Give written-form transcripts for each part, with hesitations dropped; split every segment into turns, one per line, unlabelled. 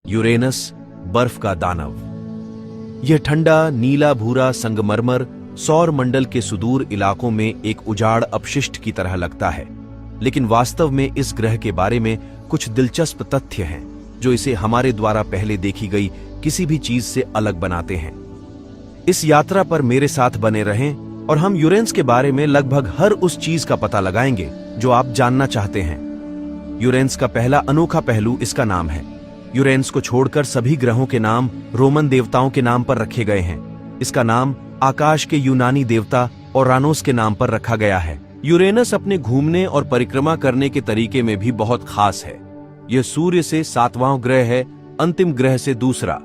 Uranus, बर्फ का दानव। यह ठंडा नीला भूरा संगमरमर सौर मंडल के सुदूर इलाकों में एक उजाड़ अपशिष्ट की तरह लगता है, लेकिन वास्तव में इस ग्रह के बारे में कुछ दिलचस्प तथ्य हैं जो इसे हमारे द्वारा पहले देखी गई किसी भी चीज से अलग बनाते हैं। इस यात्रा पर मेरे साथ बने रहें और हम यूरेनस के बारे में लगभग हर उस चीज का पता लगाएंगे जो आप जानना चाहते हैं। यूरेनस का पहला अनोखा पहलू इसका नाम है। यूरेनस को छोड़कर सभी ग्रहों के नाम रोमन देवताओं के नाम पर रखे गए हैं। इसका नाम आकाश के यूनानी देवता ओरानोस के नाम पर रखा गया है। यूरेनस अपने घूमने और परिक्रमा करने के तरीके में भी बहुत खास है। यह सूर्य से 7वां ग्रह है, अंतिम ग्रह से दूसरा।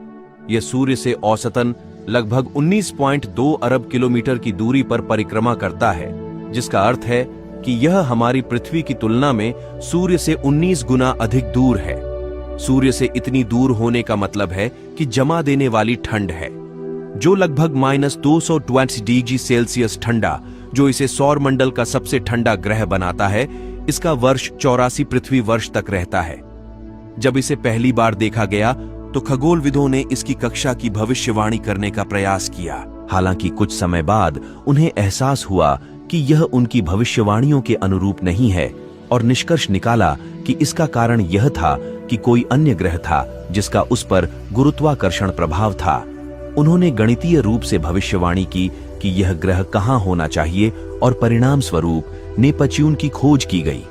यह सूर्य से औसतन लगभग 19.2 अरब किलोमीटर की दूरी पर परिक्रमा करता है, जिसका अर्थ है कि यह हमारी पृथ्वी की तुलना में सूर्य से 19 गुना अधिक दूर है। सूर्य से इतनी दूर होने का मतलब है कि जमा देने वाली ठंड है, जो लगभग -220 डिग्री सेल्सियस ठंडा, जो इसे सौर मंडल का सबसे ठंडा ग्रह बनाता है। इसका वर्ष 84 पृथ्वी वर्ष तक रहता है। जब इसे पहली बार देखा गया तो खगोलविदों ने इसकी कक्षा की भविष्यवाणी करने का प्रयास किया। हालांकि कुछ समय बाद उन्हें एहसास हुआ कि यह उनकी भविष्यवाणियों के अनुरूप नहीं है और निष्कर्ष निकाला कि इसका कारण यह था कि कोई अन्य ग्रह था जिसका उस पर गुरुत्वाकर्षण प्रभाव था। उन्होंने गणितीय रूप से भविष्यवाणी की कि यह ग्रह कहां होना चाहिए और परिणाम स्वरूप नेपच्यून की खोज की गई।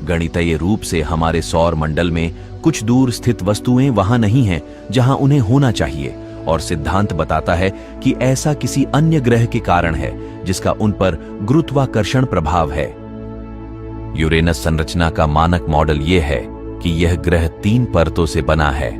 गणितीय रूप से हमारे सौर मंडल में कुछ दूर स्थित वस्तुएं वहां नहीं हैं जहां उन्हें होना चाहिए, और सिद्धांत बताता है कि ऐसा किसी अन्य ग्रह के कारण है जिसका उन पर गुरुत्वाकर्षण प्रभाव है। यूरेनस संरचना का मानक मॉडल यह है कि यह ग्रह 3 परतों से बना है।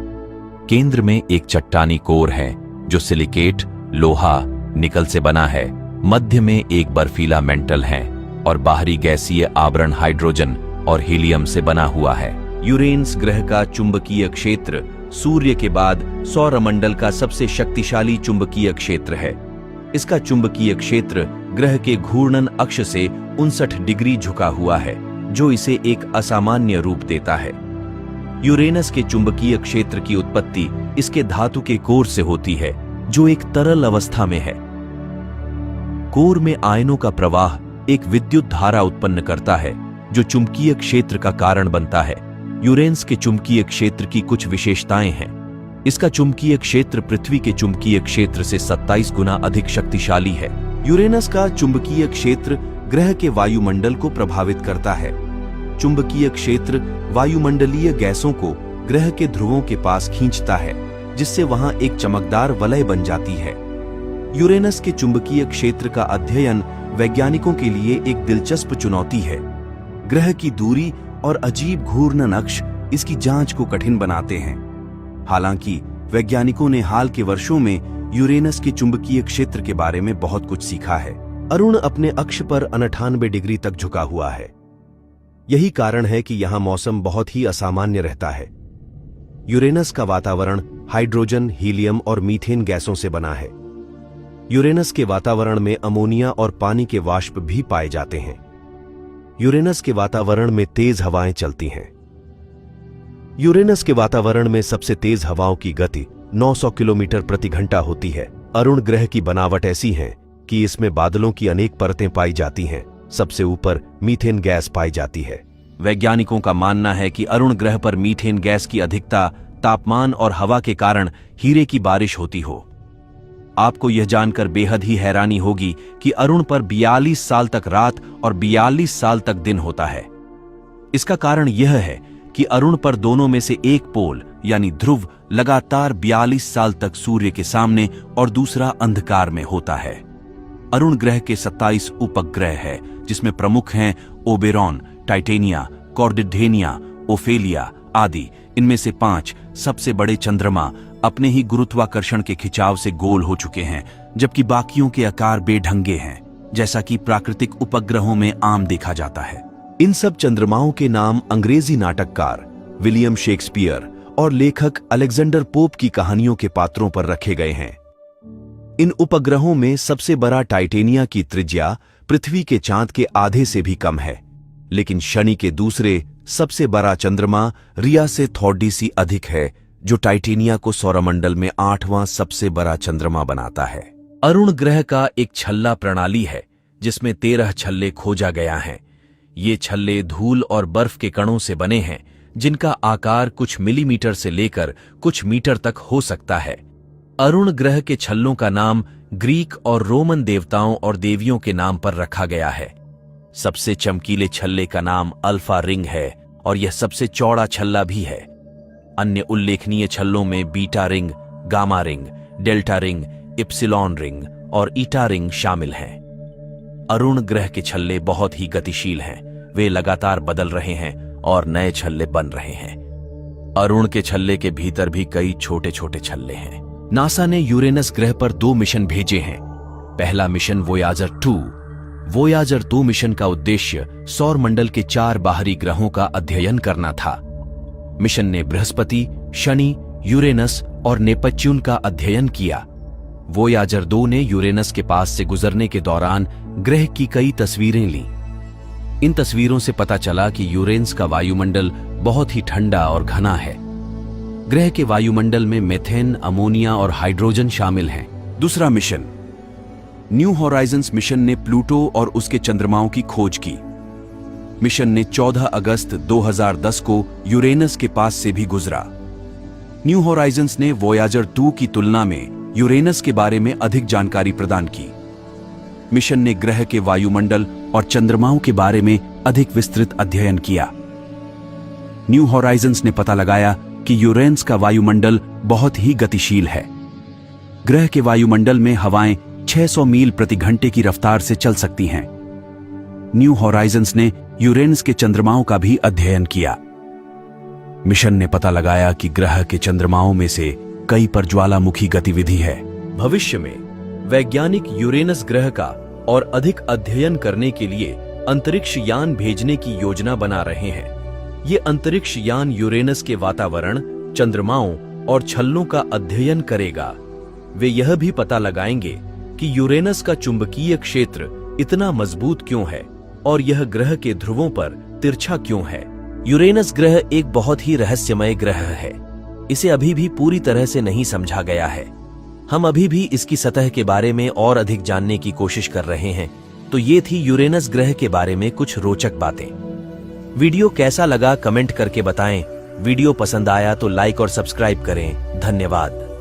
केंद्र में एक चट्टानी कोर है जो सिलिकेट, लोहा, निकल से बना है। मध्य में एक बर्फीला मेंटल है और बाहरी गैसीय आवरण हाइड्रोजन और हीलियम से बना हुआ है। यूरेनस ग्रह का चुंबकीय क्षेत्र सूर्य के बाद सौरमंडल का सबसे शक्तिशाली चुंबकीय क्षेत्र है। इसका चुंबकीय क्षेत्र ग्रह के घूर्णन अक्ष से 59 डिग्री झुका हुआ है, जो इसे एक असामान्य रूप देता है। यूरेनस के चुंबकीय क्षेत्र की उत्पत्ति इसके धातु के कोर से होती है, जो एक तरल अवस्था में है। कोर में आयनों का प्रवाह एक विद्युत धारा उत्पन्न करता है, जो चुंबकीय क्षेत्र का कारण बनता है। यूरेनस के चुंबकीय क्षेत्र की कुछ विशेषताएं हैं। इसका चुंबकीय क्षेत्र पृथ्वी के चुंबकीय क्षेत्र से 27 गुना अधिक शक्तिशाली है। यूरेनस का चुंबकीय क्षेत्र ग्रह के वायुमंडल को प्रभावित करता है। चुंबकीय क्षेत्र वायुमंडलीय गैसों को ग्रह के ध्रुवों के पास खींचता है, जिससे वहां एक चमकदार वलय बन जाती है। यूरेनस के चुंबकीय क्षेत्र का अध्ययन वैज्ञानिकों के लिए एक दिलचस्प चुनौती है। ग्रह की दूरी और अजीब घूर्णन अक्ष इसकी जांच को कठिन बनाते हैं। हालांकि वैज्ञानिकों ने हाल के वर्षों में यूरेनस के चुंबकीय क्षेत्र के बारे में बहुत कुछ सीखा है। अरुण अपने अक्ष पर 98 डिग्री तक झुका हुआ है। यही कारण है कि यहां मौसम बहुत ही असामान्य रहता है। यूरेनस का वातावरण हाइड्रोजन, हीलियम और मीथेन गैसों से बना है। यूरेनस के वातावरण में अमोनिया और पानी के वाष्प भी पाए जाते हैं। यूरेनस के वातावरण में तेज हवाएं चलती हैं। यूरेनस के वातावरण में सबसे तेज हवाओं की गति 900 किलोमीटर प्रति घंटा होती है। अरुण ग्रह की बनावट ऐसी है कि इसमें बादलों की अनेक परतें पाई जाती हैं। सबसे ऊपर मीथेन गैस पाई जाती है। वैज्ञानिकों का मानना है कि अरुण ग्रह पर मीथेन गैस की अधिकता, तापमान और हवा के कारण हीरे की बारिश होती हो। आपको यह जानकर बेहद ही हैरानी होगी कि अरुण पर 42 साल तक रात और 42 साल तक दिन होता है। इसका कारण यह है कि अरुण पर दोनों में से एक पोल यानी ध्रुव लगातार 42 साल तक सूर्य के सामने और दूसरा अंधकार में होता है। अरुण ग्रह के 27 उपग्रह है, जिसमें प्रमुख हैं ओबेरॉन, टाइटेनिया, कॉर्डेडेनिया, ओफेलिया आदि। इनमें से 5 सबसे बड़े चंद्रमा अपने ही गुरुत्वाकर्षण के खिंचाव से गोल हो चुके हैं, जबकि बाकियों के आकार बेढंगे हैं, जैसा कि प्राकृतिक उपग्रहों में आम देखा जाता है। इन सब चंद्रमाओं के नाम अंग्रेजी नाटककार विलियम शेक्सपियर और लेखक अलेक्जेंडर पोप की कहानियों के पात्रों पर रखे गए हैं। इन उपग्रहों में सबसे बड़ा टाइटेनिया की त्रिज्या पृथ्वी के चांद के आधे से भी कम है, लेकिन शनि के दूसरे सबसे बड़ा चंद्रमा रिया से थोड़ी सी अधिक है, जो टाइटेनिया को सौरमंडल में 8वां सबसे बड़ा चंद्रमा बनाता है। अरुण ग्रह का एक छल्ला प्रणाली है जिसमें 13 छल्ले खोजा गया हैं। ये छल्ले धूल और बर्फ के कणों से बने हैं, जिनका आकार कुछ मिलीमीटर से लेकर कुछ मीटर तक हो सकता है। अरुण ग्रह के छल्लों का नाम ग्रीक और रोमन देवताओं और देवियों के नाम पर रखा गया है। सबसे चमकीले छल्ले का नाम अल्फा रिंग है और यह सबसे चौड़ा छल्ला भी है। अन्य उल्लेखनीय छल्लों में beta ring, gamma ring, delta ring, epsilon ring और ईटा रिंग शामिल हैं। अरुण ग्रह के छल्ले बहुत ही गतिशील हैं। वे लगातार बदल रहे हैं और नए छल्ले बन रहे हैं। अरुण के छल्ले के भीतर भी कई छोटे छोटे छल्ले हैं। नासा ने यूरेनस ग्रह पर 2 मिशन भेजे हैं। पहला मिशन वोयाजर 2। वोयाजर 2 मिशन का उद्देश्य सौर मंडल के 4 बाहरी ग्रहों का अध्ययन करना था। मिशन ने बृहस्पति, शनि, यूरेनस और नेपच्यून का अध्ययन किया। वोयाजर 2 ने यूरेनस के पास से गुजरने के दौरान ग्रह की कई तस्वीरें लीं। इन तस्वीरों से पता चला कि यूरेनस का वायुमंडल बहुत ही ठंडा और घना है। ग्रह के वायुमंडल में मीथेन, अमोनिया और हाइड्रोजन शामिल हैं। दूसरा मिशन न्यू होराइजन्स मिशन ने प्लूटो और उसके चंद्रमाओं की खोज की। मिशन ने 14 अगस्त 2010 को यूरेनस के पास से भी गुजरा। न्यू होराइजन्स ने वोयाजर 2 की तुलना में यूरेनस के बारे में अधिक जानकारी प्रदान की। मिशन ने ग्रह के वायुमंडल और चंद्रमाओं के बारे में अधिक विस्तृत अध्ययन किया। न्यू होराइजन्स ने पता लगाया कि यूरेनस का वायुमंडल बहुत ही गतिशील है। ग्रह के वायुमंडल में हवाएं 600 मील प्रति घंटे की रफ्तार से चल सकती हैं। न्यू होराइजन्स ने यूरेनस के चंद्रमाओं का भी अध्ययन किया। मिशन ने पता लगाया कि ग्रह के चंद्रमाओं में से कई पर ज्वालामुखी गतिविधि है। भविष्य में वैज्ञानिक यूरेनस ग्रह का और अधिक अध्ययन करने के लिए अंतरिक्ष यान भेजने की योजना बना रहे हैं। ये अंतरिक्ष यान यूरेनस के वातावरण, चंद्रमाओं और छल्लों का अध्ययन करेगा। वे यह भी पता लगाएंगे कि यूरेनस का चुंबकीय क्षेत्र इतना मजबूत क्यों है और यह ग्रह के ध्रुवों पर तिरछा क्यों है। यूरेनस ग्रह एक बहुत ही रहस्यमय ग्रह है। इसे अभी भी पूरी तरह से नहीं समझा गया है। हम अभी भी इसकी सतह के बारे में और अधिक जानने की कोशिश कर रहे हैं। तो ये थी यूरेनस ग्रह के बारे में कुछ रोचक बातें। वीडियो कैसा लगा कमेंट करके बताएं। वीडियो पसंद आया तो लाइक और सब्सक्राइब करें। धन्यवाद।